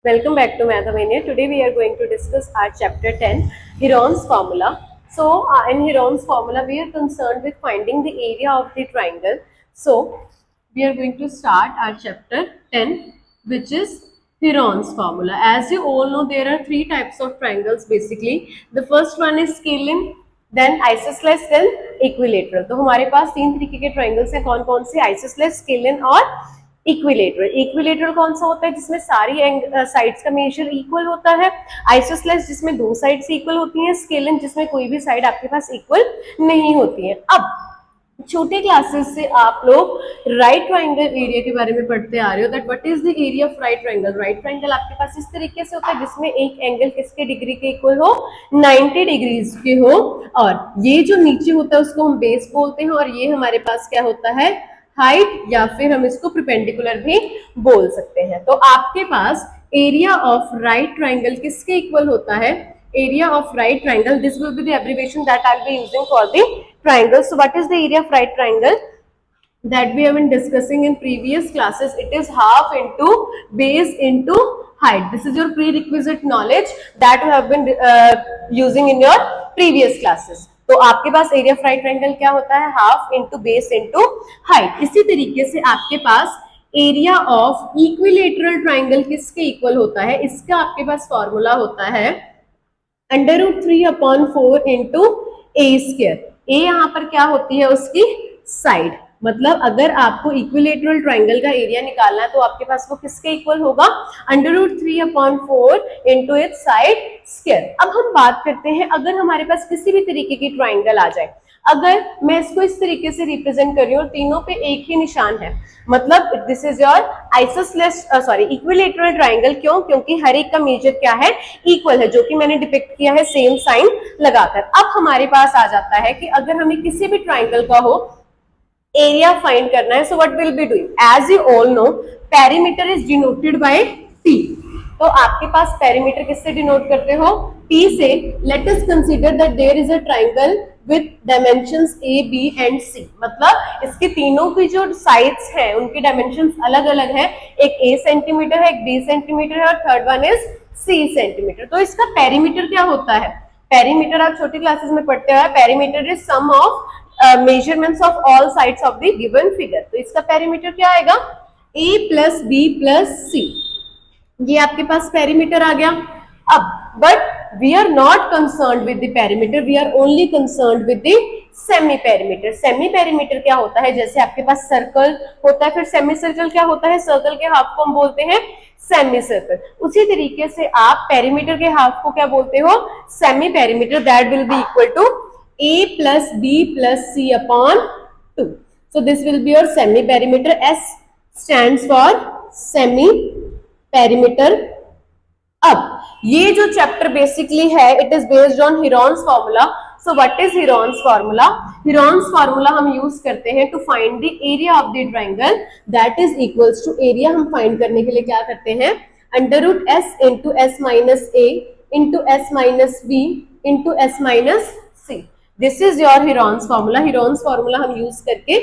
Welcome back to Mathemania. Today we are going to discuss our chapter 10, Heron's formula. So in Heron's formula we are concerned with finding the area of the triangle. So we are going to start our chapter 10, which is Heron's formula. As you all know, there are three types of triangles basically. The first one is scalene, then isosceles, then equilateral. तो हमारे पास तीन तरीके के triangles हैं, कौन कौन से? isosceles, scalene और इक्विलेटरल. इक्विलेटरल कौन सा होता है? जिसमें सारी साइड्स का मेजर इक्वल होता है. आइसोसेलेस जिसमें दो साइड्स इक्वल होती हैं. स्केलन जिसमें कोई भी साइड आपके पास इक्वल नहीं होती है. अब छोटे क्लासेस से आप लोग राइट ट्राइंगल एरिया के बारे में पढ़ते आ रहे हो. That what is the area of right triangle. Right triangle आपके पास इस तरीके से होता है जिसमें एक एंगल किसके डिग्री के इक्वल हो? 90 डिग्रीज के हो. और ये जो नीचे होता है उसको हम बेस बोलते हैं, और ये हमारे पास क्या होता है? हाइट, या फिर हम इसको परपेंडिकुलर भी बोल सकते हैं. तो आपके पास एरिया ऑफ राइट ट्राइंगल किसके इक्वल होता है? Area of right triangle, this will be the abbreviation that I will be using for the triangle. So what is the area of right triangle that we have been discussing in previous classes? It is half into base into height. This is your prerequisite knowledge that you have been using in your previous classes. तो आपके पास area of right triangle क्या होता है? Half into base into height. इसी तरीके से आपके पास area of equilateral triangle किसके इक्वल होता है? इसका आपके पास फॉर्मूला होता है √3/4 इंटू ए स्क्वायर. ए यहाँ पर क्या होती है? उसकी साइड. मतलब अगर आपको इक्विलेटरल ट्राइंगल का एरिया निकालना है तो आपके पास वो किसके इक्वल होगा? √3/4 इंटू इट्स साइड स्क्वायर. अब हम बात करते हैं, अगर हमारे पास किसी भी तरीके की ट्राइंगल आ जाए, अगर मैं इसको इस तरीके से रिप्रेजेंट कर रही हूँ और तीनों पे एक ही निशान है, मतलब this is your isosceles equilateral triangle. क्यों? क्योंकि हर एक का मेजर क्या है? इक्वल है, जो कि मैंने डिपिक्ट किया है सेम साइन लगाकर. अब हमारे पास आ जाता है कि अगर हमें किसी भी ट्राइंगल का हो एरिया फाइंड करना है, so what will be doing? As you all know, perimeter is denoted by T. तो आपके पास पेरीमीटर किससे डिनोट करते हो? P से. Let us consider that there is a triangle with dimensions A, B and C. मतलब इसके तीनों की जो साइड्स हैं उनकी डायमेंशंस अलग अलग है. एक A सेंटीमीटर है, एक B सेंटीमीटर है, और third one is C centimetre. तो इसका पेरीमीटर क्या होता है? पेरीमीटर आप छोटी क्लासेस में पढ़ते हो, perimeter is sum of measurements of all sides of the given figure. तो इसका पेरीमीटर क्या आएगा? A plus B plus C. ये आपके पास पेरीमीटर आ गया. अब but we are not concerned with the perimeter, we are only concerned with the semi perimeter. Semi perimeter क्या होता है? जैसे आपके पास सर्कल होता है, फिर सेमी सर्कल क्या होता है? सर्कल के हाफ को हम बोलते हैं सेमी सर्कल. उसी तरीके से आप पेरीमीटर के हाफ को क्या बोलते हो? Semi perimeter. That will be equal to A plus B plus C upon 2. So this will be your semi perimeter. S stands for semi perimeter. अब ये जो चैप्टर बेसिकली है, it is based on Heron's formula. So what is Heron's formula? Heron's formula हम use करते हैं to find the area of the triangle. That is equals to, area हम find करने के लिए क्या करते हैं? √S into S minus A into S minus B into S minus C. This is your Heron's formula. Heron's formula हम use करके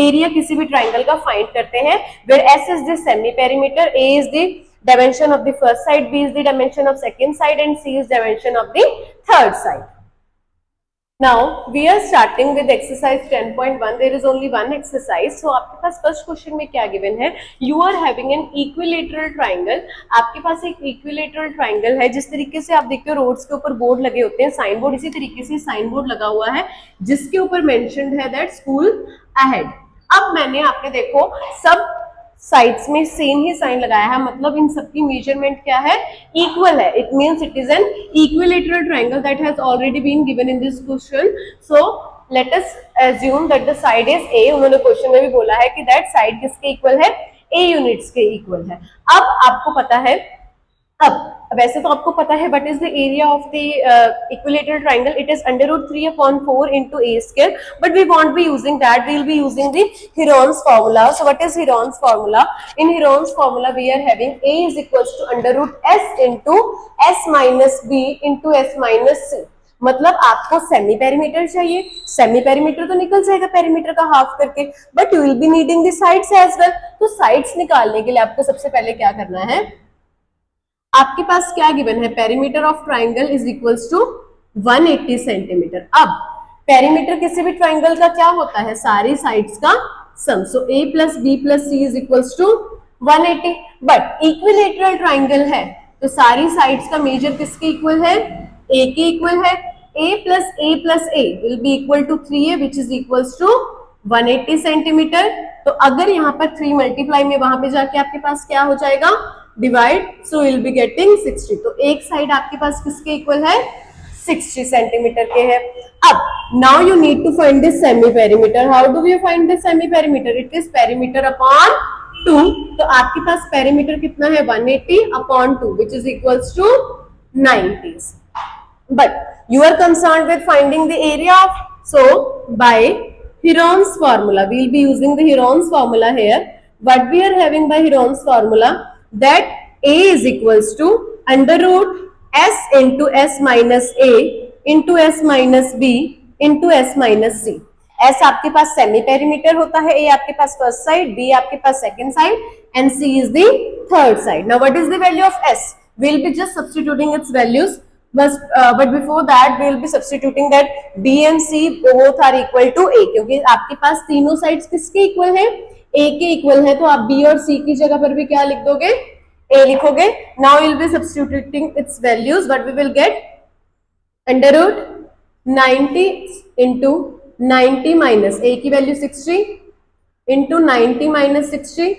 area किसी भी ट्राइंगल का फाइंड करते हैं, where S is the semi perimeter, A is the dimension of the first side, B is the dimension of second side, and C is dimension of the third side. Now we are starting with exercise 10.1. There is only one exercise. So आपके पास first question में क्या given है? You are having an equilateral triangle. आपके पास एक equilateral triangle है. जिस तरीके से आप देखते हो रोड्स के ऊपर बोर्ड लगे होते हैं, साइन बोर्ड, इसी तरीके से साइन बोर्ड लगा हुआ है जिसके ऊपर मेंशन्ड है दैट स्कूल अहेड. अब मैंने आपने देखो सब साइड्स में सेम ही साइन लगाया है, मतलब इन सबकी मेजरमेंट क्या है? इक्वल है. It means it is an equilateral triangle that has already been given in this question. So let us assume that the side is A. उन्होंने क्वेश्चन में भी बोला है कि दैट साइड किसके इक्वल है? A यूनिट्स के इक्वल है. अब आपको पता है, अब वैसे तो आपको पता है what is the area of the equilateral triangle. It is √3/4 into A square, but we won't be using that. We will be using the Heron's formula. So what is Heron's formula? In Heron's formula we are having A is equals to √S into S minus B into S minus C. मतलब आपको semi perimeter चाहिए. Semi perimeter तो निकल जाएगा perimeter का half करके, but you will be needing the sides as well. तो sides निकालने के लिए आपको सबसे पहले क्या करना है? आपके पास क्या गिवन है, perimeter of triangle is equals to 180 centimetre. अब पेरीमीटर किसी भी ट्राइंगल का क्या होता है, सारी साइड्स का sum. So a plus b plus c is equals to 180। But equilateral triangle है तो सारी साइड्स का मेजर किसके इक्वल है, a के इक्वल है। a plus a will be equal to 3a which is equals to 180 centimetre. तो अगर यहाँ पर 3 मल्टीप्लाई में वहां पे जाके आपके पास क्या हो जाएगा, divide, so will be getting 60। तो एक साइड आपके पास किसके इक्वल है, 60 सेंटीमीटर के है। अब now you need to find this semi perimeter. How do you find this semi perimeter, it is perimeter upon 2। तो आपके पास पेरीमीटर कितना है, 180 upon 2 which is equals to 90। But you are concerned with finding the area of, so by Heron's formula, we will be using the Heron's formula here. What we are having by Heron's formula, that a is equals to under root s into s minus a into s minus b into s minus c। s आपके पास semi perimeter होता है, a आपके पास first side, b आपके पास second side and c is the third side। Now what is the value of s, we will be just substituting its values, but before that we will be substituting that b and c both are equal to a, क्योंकि आपके पास तीनों sides किसके equal है, a के equal है। तो आप b और c की जगह पर भी क्या लिख दोगे, a लिखोगे। now we will be substituting its values, but we will get under root 90 into 90 minus a की value 60 into 90 minus 60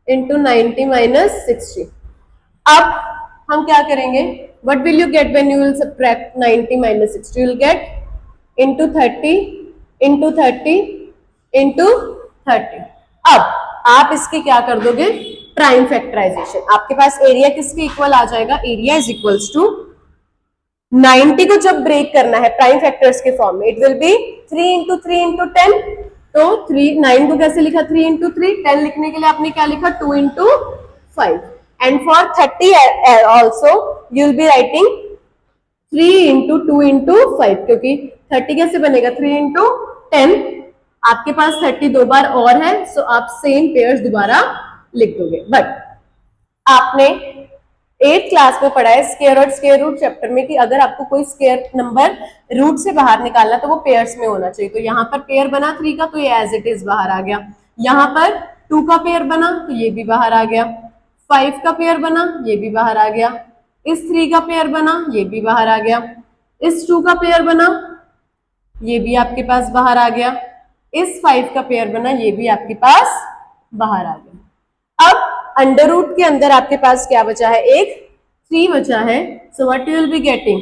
into 90 minus 60। अब हम क्या करेंगे, what will you get when you will subtract 90 minus 60, you will get into 30 into 30 into 30। अब आप इसके क्या कर दोगे, प्राइम फैक्टराइजेशन। आपके पास एरिया किसके इक्वल आ जाएगा, एरिया इज इक्वल्स टू 90 को जब ब्रेक करना है प्राइम फैक्टर्स के फॉर्म में, it will B 3 into 3 into 10। तो 9 को कैसे लिखा, 3 into 3, 10 लिखने के लिए आपने क्या लिखा, 2 into 5। And for 30 also you will be writing 3 into 2 into 5, क्योंकि 30 कैसे बनेगा, 3 into 10, आपके पास 30 दो बार और है, सो आप सेम पेयर्स दोबारा लिख दोगे। बट आपने 8th क्लास में पढ़ा है स्क्वायर और स्क्वायर रूट चैप्टर में कि अगर आपको कोई स्क्वायर नंबर रूट से बाहर निकालना तो वो पेयर्स में होना चाहिए। तो यहाँ पर पेयर बना 3 का, तो ये एज इट इज बाहर आ गया। यहाँ पर 2 का पेयर बना तो ये भी बाहर आ गया, 5 का पेयर बना ये भी बाहर आ गया, इस 3 का पेयर बना ये भी बाहर आ गया, इस 2 का पेयर बना ये भी आपके पास बाहर आ गया, इस 5 का पेयर बना ये भी आपके पास बाहर आ गया। अब अंडर रूट के अंदर आपके पास क्या बचा है, एक 3 बचा है। So what you will be getting,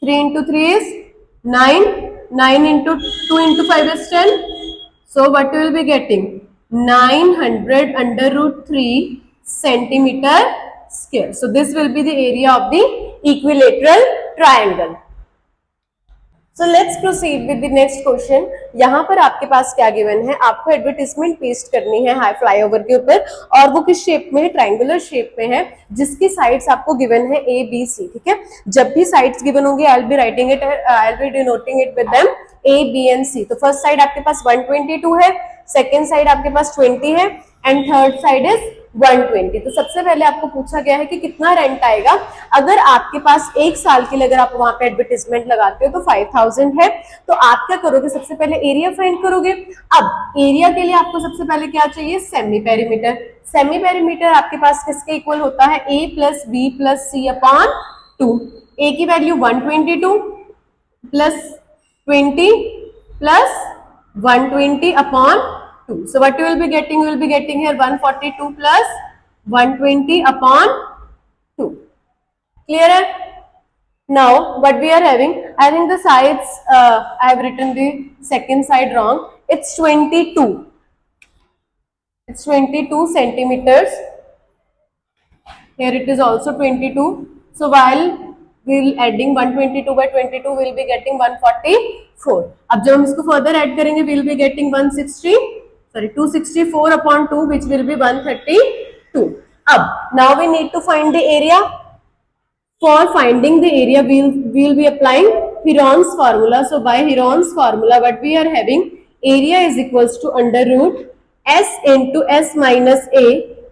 3 into 3 is 9, 9 into 2 into 5 is 10। so what you will be getting, 900 under root 3 centimeter square। so this will be the area of the equilateral triangle। so let's proceed with the next question। यहाँ पर आपके पास क्या given है, आपको advertisement paste करनी है high flyover के ऊपर, और वो किस शेप में है, ट्रायंगुलर शेप में है, जिसकी साइड्स आपको गिवन है ए बी सी। ठीक है, जब भी साइड्स गिवन होंगी I will be writing it, I will be denoting it with them a b and c. तो फर्स्ट साइड आपके पास 122 है, सेकेंड साइड आपके पास 20 है एंड थर्ड साइड इज 120। तो सबसे पहले आपको पूछा गया है कि कितना रेंट आएगा। अगर आपके पास 1 साल के लिए अगर आप वहां पे एडवर्टाइजमेंट लगाते हो तो 5000 है। तो आप क्या करोगे, सबसे पहले एरिया फाइंड करोगे। अब एरिया के लिए आपको सबसे पहले क्या चाहिए, सेमी पेरीमीटर। सेमी पेरीमीटर आपके पास किसके इक्वल होता है, a plus b plus c upon 2। a की value 122 plus 20 plus 120 upon 2। so what you will be getting, you will be getting here 142 plus 120 upon 2। clear है? now what we are having, I think the sides I have written the second side wrong, it's 22, it's 22 centimeters, here it is also 22। so while we'll adding 122 by 22 we'll be getting 144। अब जब हम इसको further add करेंगे we'll be getting 264 upon 2 which will be 132। अब now we need to find the area। for finding the area we'll be applying Heron's formula। so by Heron's formula what we are having, area is equals to under root s into s minus a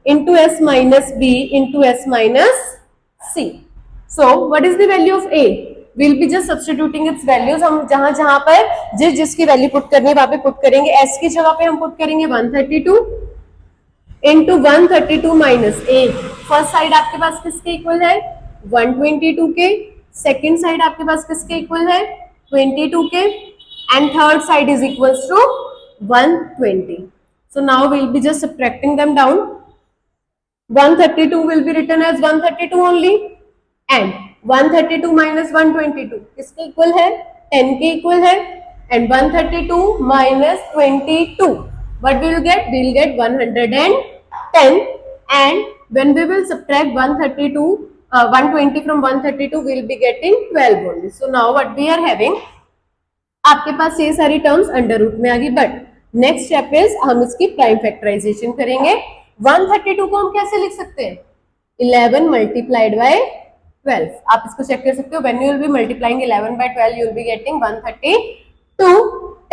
into s minus b into s minus C. So what is the value of A? We'll be just substituting its values. हम जहां जहां पर जिसकी value put करनी है वहां पे put करेंगे. S की जगह पे हम पुट करेंगे 132 into 132 minus A. First side आपके पास किसके इक्वल है? 122 के. सेकेंड साइड आपके पास किसके इक्वल है? 22 के. And third side is equals to 120. So now we'll be just subtracting them down. 132 will be written as 132 only, and 132 minus 122 किसके इक्वल है? 10 के इक्वल है. And 132 minus 22, what we will get? We will get 110. And when we will subtract 120 from 132, we will be getting 12 only. So now what we are having, आपके पास ये सारी terms under root में आ गई. But next step is हम इसकी prime factorisation करेंगे. 132 को हम कैसे लिख सकते हैं? 11 मल्टीप्लाइड बाय 12. आप इसको चेक कर सकते हो. When you will be multiplying 11 by 12 you will be getting 132.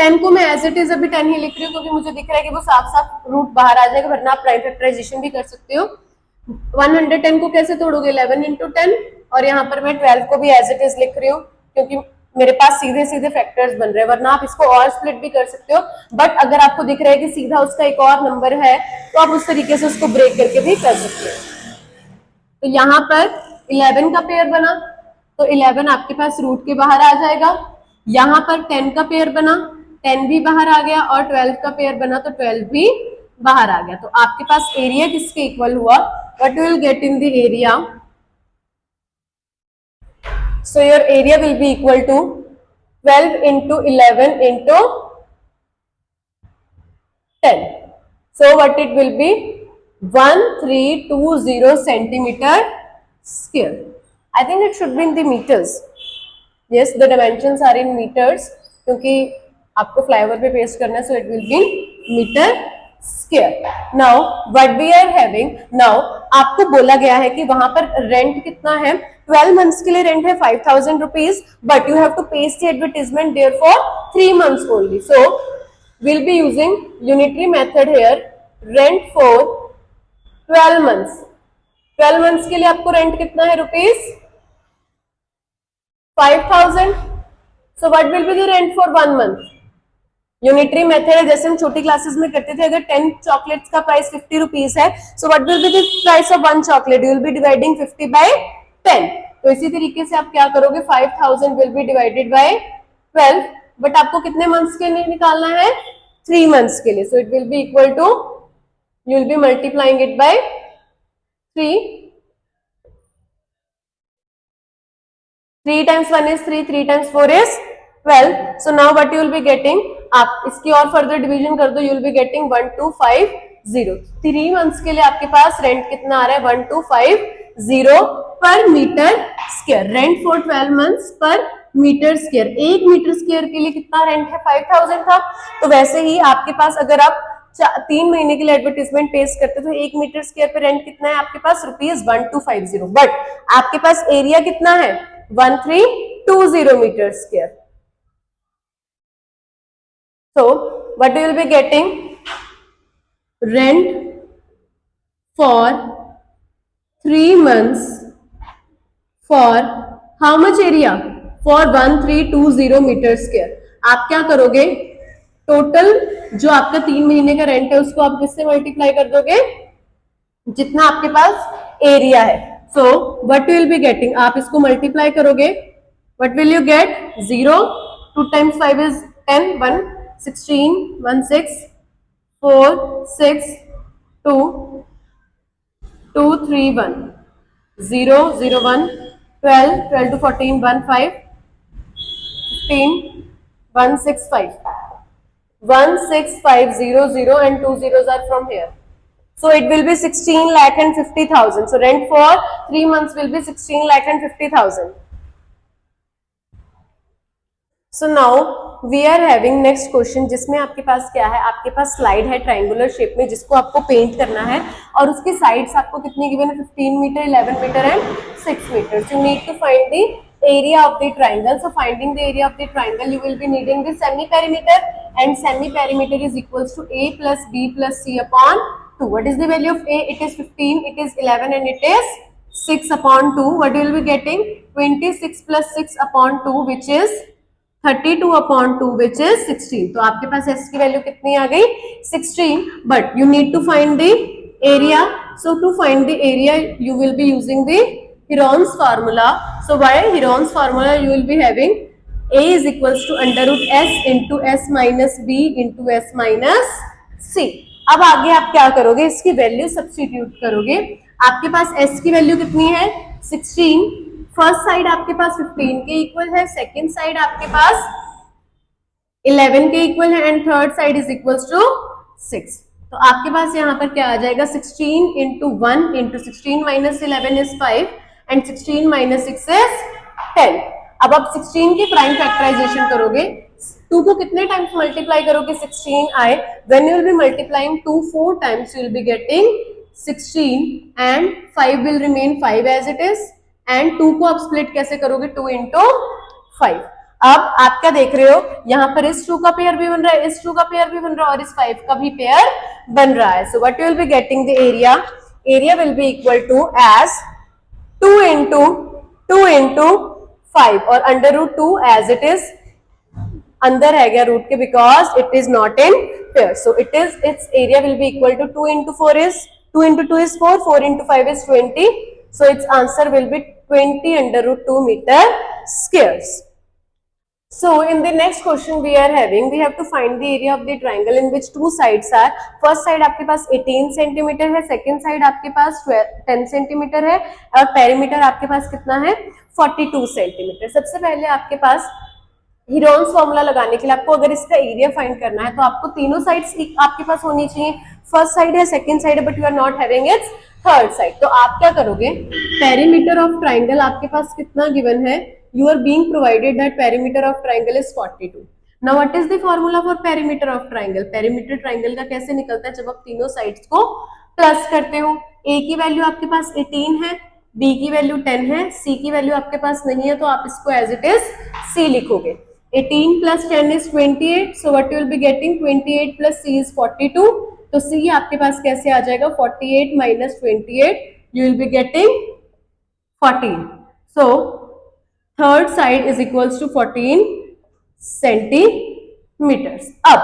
10 को मैं एज इट इज अभी 10 ही लिख रही हूँ क्योंकि मुझे दिख रहा है कि वो साफ साफ रूट बाहर आ जाएगा, वरना आप प्राइम फैक्टराइजेशन भी कर सकते हो. 110 को कैसे तोड़ोगे? 11 इंटू 10. और यहाँ पर मैं 12 को भी एज इट इज लिख रही हूँ क्योंकि मेरे पास सीधे सीधे फैक्टर्स बन रहे हैं, वरना आप इसको और स्प्लिट भी कर सकते हो. बट अगर आपको दिख रहा है कि सीधा उसका एक और नंबर है तो आप उस तरीके से उसको ब्रेक करके भी कर सकते हो. तो यहाँ पर 11 का पेयर बना तो 11 आपके पास रूट के बाहर आ जाएगा. यहाँ पर 10 का पेयर बना, 10 भी बाहर आ गया. और 12 का पेयर बना तो 12 भी बाहर आ गया. तो आपके पास एरिया किसके इक्वल हुआ? What you will get in the area? So your area will be equal to 12 into 11 into 10. So what it will be? 1320 centimeter square. I think it should be in the meters. Yes, the dimensions are in meters क्योंकि आपको flyover पे paste करना है, so it will be meter square. Now what we are having now, आपको बोला गया है कि वहां पर रेंट कितना है? 12 months के लिए रेंट है 5000 rupees, but you have to paste the advertisement there for 3 months only. So we'll be using unitary method here. Rent for 12 months. 12 months के लिए आपको रेंट कितना है? Rupees 5000. So what will be the rent for 1 month? Unitary method है, जैसे हम छोटी classes में करते थे. अगर 10 चॉकलेट्स का प्राइस 50 रुपीज है, so what will be the price of 1 chocolate? You will be dividing 50 by 10. तो इसी तरीके से आप क्या करोगे? 5000 will be divided by 12. But आपको कितने मंथ्स के लिए निकालना है? 3 मंथ्स के लिए. So it will be equal to, you will be multiplying it by 3. 3 times 1 is 3, 3 times 4 is 12. So now what you will be getting? आप इसकी और फर्दर डिवीजन कर दो. You will be getting 1250. 3 months के लिए आपके पास रेंट कितना आ रहा है? 1250 पर metre square. Rent for 12 months पर मीटर स्क्वायर. 1 मीटर स्क्वायर के लिए कितना रेंट है? 5000 था. तो वैसे ही आपके पास अगर आप 3 महीने के लिए एडवर्टीजमेंट पेश करते तो 1 मीटर स्क्वायर पे रेंट कितना है आपके पास? ₹1250. बट आपके पास एरिया कितना है? 1320 metre square. So what you will be getting? Rent for 3 months for how much area? For 1320 metre square. आप क्या करोगे? टोटल जो आपका 3 महीने का रेंट है उसको आप किससे मल्टीप्लाई कर दोगे? जितना आपके पास एरिया है. So what you will be getting? आप इसको मल्टीप्लाई करोगे. What will you get? 0. 2 times 5 is 10. 1 16 1 6 4 6 2 2 3 1 0 0 1 12 12 to 14 1 5 15 1 6 5 1 6 5 0 0 and 2 zeros are from here. So it will be 16 lakh and 50,000. So rent for 3 months will be 16 lakh and 50,000. So now we are having next question जिसमें आपके पास क्या है? आपके पास slide है triangular shape में जिसको आपको paint करना है और उसके साइड्स आपको कितनी गिवन है? 15 metre, 11 metre and 6 metre. You need to find the area of the triangle. So finding the area of the triangle you will be needing the semi perimeter and semi perimeter is equals to a plus b plus c upon 2. What is the value of a? It is 15, it is 11 and it is 6 upon 2, what you will be getting? 26 plus 6 upon 2 which is 32 upon 2 which is 16. तो आपके पास s की value कितनी आ गई? 16. But you need to find the area. So to find the area you will be using the Heron's formula. So by Heron's formula you will be having a is equals to under root s into s minus b into s minus c. अब आगे आप क्या करोगे? इसकी value substitute करोगे. आपके पास s की value कितनी है? 16. फर्स्ट साइड आपके पास 15 के इक्वल है, सेकेंड साइड आपके पास 11 के इक्वल है and third side is equals to 6. तो आपके पास यहाँ पर क्या आ जाएगा? 16 into 1 into 16 minus 11 is 5 and 16 minus 6 is 10. अब आप 16 की प्राइम फैक्टराइजेशन करोगे. 2 को कितने टाइम्स मल्टीप्लाई करोगे? 16 आए. When you will be multiplying 2 4 times you will be getting 16 and 5 will remain 5 as it is. And 2 को आप स्प्लिट कैसे करोगे? 2 इंटू 5. अब आप क्या देख रहे हो? यहाँ पर इस 2 का पेयर भी बन रहा है, इस 2 का पेयर भी बन रहा है और इस 5 का भी पेयर बन रहा है. So what you will be getting the area? Area will be equal to as 2 into 5 और under root 2 as it is. अंदर है गया रूट के because it is not in pair. So it is its area will be equal to 2 into 4 is 2 into 2 is 4, 4 into 5 is 20. So its answer will be 20 under root 2 meter squares. So in the next question we are having, we have to find the area of the triangle in which two sides are. First side आपके पास 18 centimetre है, second side आपके पास 10 centimetre है और perimeter आपके पास कितना है? 42 centimetre. सबसे पहले आपके पास हीरोन्स फॉर्मूला लगाने के लिए आपको अगर इसका एरिया फाइंड करना है तो आपको तीनों साइड्स आपके पास होनी चाहिए. फर्स्ट साइड है, सेकंड साइड है, but you are not having its third side. तो आप क्या करोगे? पेरीमीटर ऑफ ट्राइंगल आपके पास कितना गिवन है? You are being provided that perimeter of triangle is 42. Now what is the formula for perimeter of triangle? Perimeter triangle का कैसे निकलता है? जब आप तीनों साइड्स को प्लस करते हो. ए की वैल्यू आपके पास 18 है, बी की वैल्यू 10 है, सी की वैल्यू आपके पास नहीं है तो आप इसको एज इट इज सी लिखोगे. 18 plus 10 is 28. So what you will be getting? 28 plus c is 42. तो c आपके पास कैसे आ जाएगा? 48 minus 28 you will be getting 14. So third side is equals to 14 centimeters. अब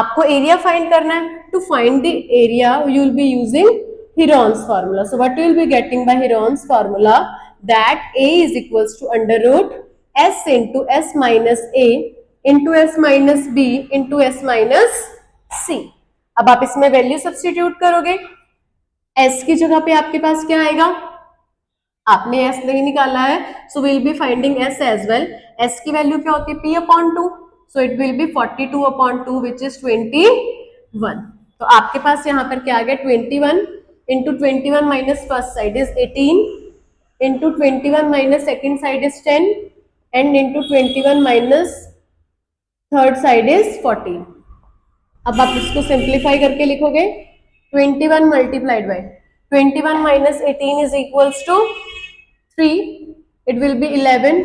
आपको एरिया फाइंड करना है. To find the area you will be using Heron's formula. So what you will be getting by Heron's formula? That a is equals to under root s into s minus a into s minus b into s minus c. अब आप इसमें value substitute करोगे. s की जगह पे आपके पास क्या आएगा? आपने s नहीं निकाला है, so will be finding s as well. s की वैल्यू क्या होती है? p upon 2. So it will be 42 upon 2 which is 21. तो आपके पास यहाँ पर क्या आ गया? 21 into 21 minus first side is 18 into 21 minus second side is 10 and into 21 minus third side is 14. अब आप इसको सिंप्लीफाई करके लिखोगे. 21 multiplied by 21 minus 18 is equals to 3. It will be 11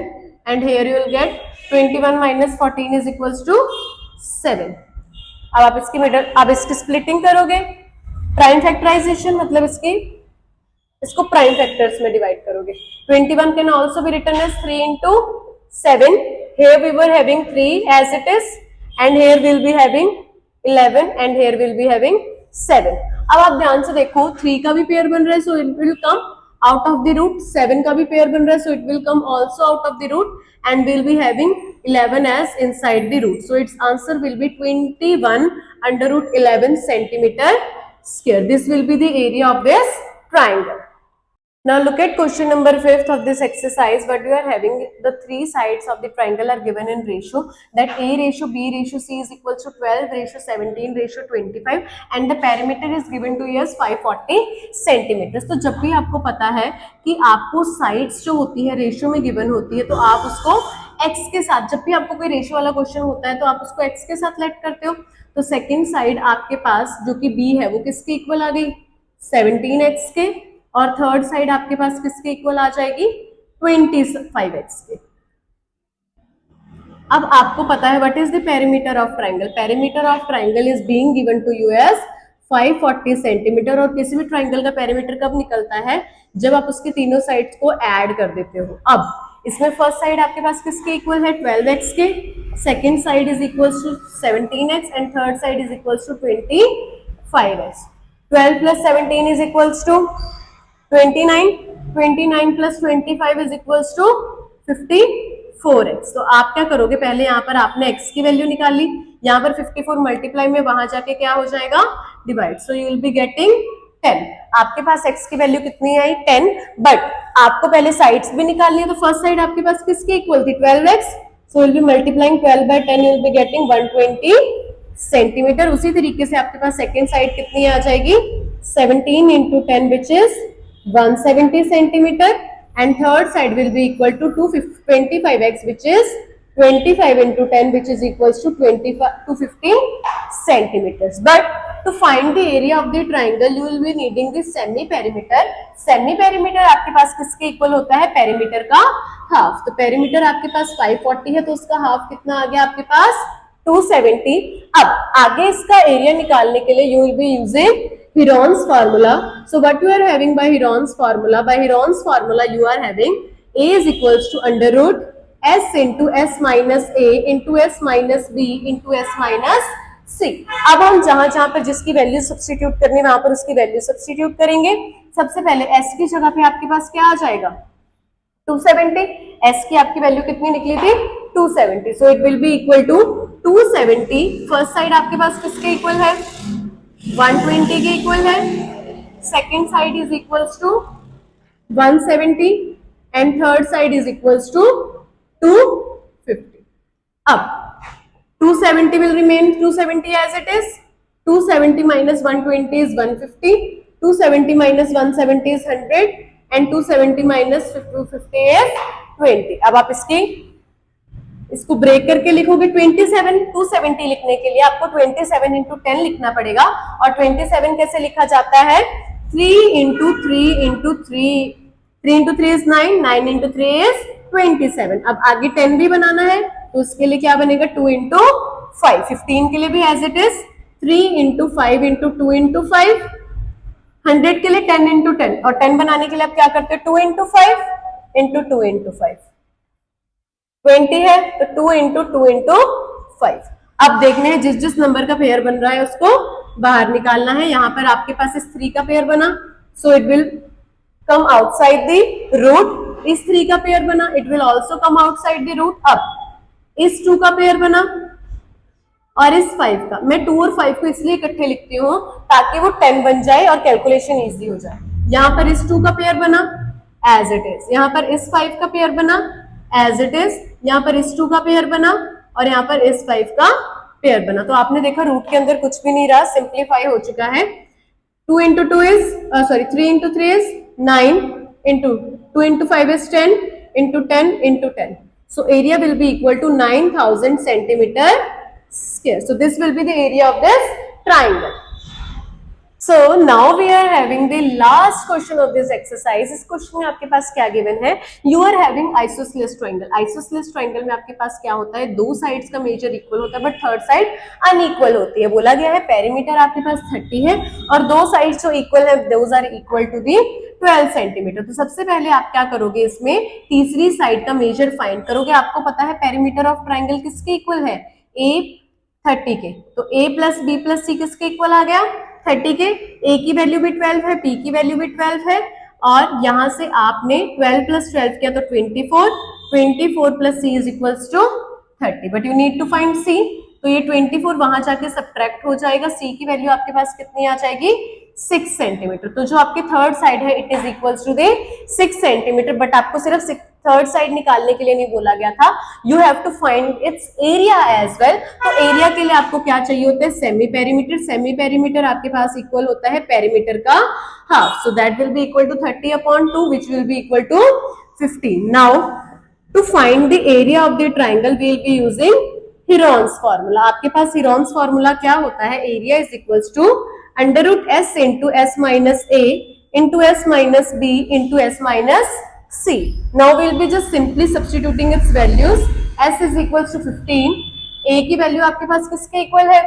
and here you will get 21 minus 14 is equals to 7. अब आप इसकी middle, अब इसकी स्प्लिटिंग करोगे. प्राइम फैक्टराइजेशन मतलब इसको प्राइम फैक्टर्स में डिवाइड करोगे. 21 can also be written as 3 into 7. Here we were having 3 as it is and here we'll be having 11 and here we'll be having 7. अब आप ध्यान से देखो, 3 का भी पेयर बन रहा है so it will come out of the root. 7 का भी पेयर बन रहा है so it will come also out of the root and we'll be having 11 as inside the root. So its answer will be 21 under root 11 centimeter square. This will be the area of this triangle. Now look at question number 5th of this exercise. What you are having, the three sides of the triangle are given in ratio that a ratio b ratio c is equals to 12 ratio 17 ratio 25 and the perimeter is given to us 540 centimeters. तो जब भी आपको पता है कि आपको sides जो होती है रेशियो में गिवन होती है तो आप उसको x के साथ, जब भी आपको कोई रेशियो वाला क्वेश्चन होता है तो आप उसको x के साथ लेट करते हो. तो सेकेंड साइड आपके पास जो कि b है वो किसके इक्वल आ गई? 17x के. और थर्ड साइड आपके पास किसके इक्वल आ जाएगी? 25x के. अब आपको पता है what is the perimeter of triangle. Perimeter of triangle is being given to you as 540 centimetre. और किसी भी ट्राइंगल का पेरीमीटर कब निकलता है, जब आप उसके तीनों साइड्स को ऐड कर देते हो। अब इसमें फर्स्ट साइड आपके पास किसके इक्वल है, 12x के, second side is equal to 17x and third side is equal to 25x। 12 plus 17 is equal to 29, 29 plus 25 is equal to 54x। तो आप क्या करोगे, पहले यहाँ पर आपने x की वैल्यू निकाल ली, यहाँ पर 54 मल्टीप्लाई में वहां जाके क्या हो जाएगा, divide, so you will be getting 10। आपके पास x की वैल्यू कितनी आई, 10, बट आपको पहले साइड्स भी निकालनी है, तो फर्स्ट साइड आपके पास किसके इक्वल थी, 12x, so will be multiplying 12 by 10, you will be getting 120 centimetre. उसी तरीके से आपके पास सेकेंड साइड कितनी आ जाएगी, 17 into 10 which is 170 centimetre, and third side will be equal to 225x which is 25 into 10 which is equals to 250 centimeters. But to find the area of the triangle you will be needing the semi perimeter. Semi perimeter आपके पास किसके equal होता है, perimeter का half. तो perimeter आपके पास 540 है, तो उसका हाफ कितना आ गया आपके पास, 270। अब आगे इसका एरिया निकालने के लिए you will be using Heron's formula. So what you are having by Heron's formula? By Heron's formula you are having A is equals to under root S into S minus A into S minus B into S minus C. अब हम जहां पर जिसकी value substitute करनी है वहां पर उसकी वैल्यू सब्स्टिट्यूट करेंगे। सबसे पहले S की जगह पे आपके पास क्या आ जाएगा, 270। S की आपकी वैल्यू कितनी निकली थी, 270, so it will be equal to 270। First side आपके पास किसके इक्वल है, 120 के इक्वल है, second side is equals to 170 and third side is equals to 250। अब 270 will remain 270 as it is, 270 minus 120 is 150, 270 minus 170 is 100 and 270 minus 250 is 20। अब आप इसको ब्रेक करके लिखोगे 27। 270 लिखने के लिए आपको 27 into 10 लिखना पड़ेगा, और 27 कैसे लिखा जाता है, 3 into 3 into 3, 3 into 3 is 9, 9 into 3 is 27। अब आगे 10 भी बनाना है, तो उसके लिए क्या बनेगा, 2 into 5। 15 के लिए भी as it is 3 into 5 into 2 into 5। 100 के लिए 10 into 10, और 10 बनाने के लिए आप क्या करते हो, 2 into 5 into 2 into 5। 20 है तो 2 into 2 into 5। अब देखने हैं जिस जिस नंबर का पेयर बन रहा है उसको बाहर निकालना है। यहाँ पर आपके पास इस 3 का पेयर बना, so it will come outside the root. इस 3 का पेयर बना, it will also come outside the root. अब इस 2 का पेयर बना और इस 5 का, मैं 2 और 5 को इसलिए इकट्ठे लिखती हूँ ताकि वो 10 बन जाए और कैलकुलेशन इजी हो जाए। यहाँ पर इस 2 का पेयर बना एज इट इज, यहाँ पर इस 5 का पेयर बना एज इट इज, यहाँ पर इस 2 का पेयर बना और यहाँ पर इस 5 का पेयर बना। तो आपने देखा रूट के अंदर कुछ भी नहीं रहा, सिंप्लीफाई हो चुका है। 2 into 2 is 3 into 3 is 9 into 2 into 5 is 10 into 10 into 10. So area will be equal to 9000 centimeter square. So this will be the area of this triangle. So now we are having the last question of this exercise. इस question में आपके पास क्या given है, you are having isosceles triangle. Isosceles triangle में आपके पास क्या होता है, 2 साइड्स का मेजर इक्वल होता है बट थर्ड साइड अनइक्वल होती है। बोला गया है पेरीमीटर आपके पास 30 है और 2 साइड्स जो इक्वल है those are equal to the 12 centimetre. तो सबसे पहले आप क्या करोगे, इसमें तीसरी साइड का मेजर फाइंड करोगे। आपको पता है पेरीमीटर ऑफ ट्राइंगल किसके इक्वल है, A 30 के, तो A plus B plus C किसके इक्वल आ गया, 30 के। A की वैल्यू भी 12 है, B की वैल्यू भी 12 है, और यहां से आपने 12 प्लस 12 किया तो 24, 24 plus C is equals to 30, but you need to find C। तो ये 24 वहां जाके सब्ट्रैक्ट हो जाएगा, C की वैल्यू आपके पास कितनी आ जाएगी, 6 सेंटीमीटर। तो जो आपकी थर्ड साइड है it is equals to the 6 centimetre, but आपको सिर्फ थर्ड साइड निकालने के लिए नहीं बोला गया था, you have to find its area as well. तो एरिया के लिए आपको क्या चाहिए होता है, सेमी पेरीमीटर। सेमी पेरीमीटर आपके पास इक्वल होता है पेरीमीटर का half, so that will be equal to 30/2 which will be equal to 15। Now to find the area of the triangle we will be using Heron's formula। आपके पास Heron's formula क्या होता है, area is equals to under root S into S minus A into S minus B into S minus C. Now we will be just simply substituting its values. S is equals to 15, A की value आपके पास किसके equal है,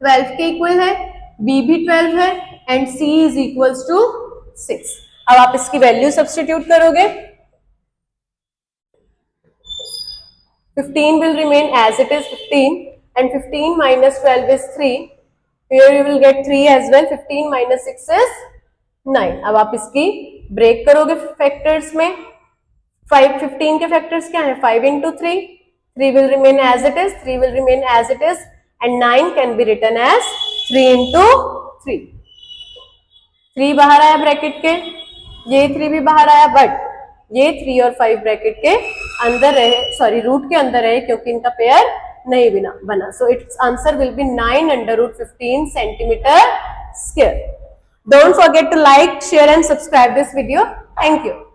12 के equal है, b भी 12 है and c is equals to 6। अब आप इसकी वैल्यू सब्स्टिट्यूट करोगे, 15 will remain as it is 15 and 15 minus 12 is 3. Here you will get 3 as well. 15 minus 6 is 9. अब आप इसकी ब्रेक करोगे फैक्टर्स में। 15 के फैक्टर्स क्या है? 5 into 3. 3 will remain as it is. 3 will remain as it is. And 9 can be written as 3 into 3. 3 बाहर आया ब्रैकेट के, ये 3 भी बाहर आया, बट ये 3 और 5 ब्रैकेट के अंदर रहे, सॉरी रूट के अंदर रहे, क्योंकि इनका पेयर नहीं बना। So it's answer will be 9 under root 15 centimeter square. Don't forget to like, share and subscribe this video. Thank you.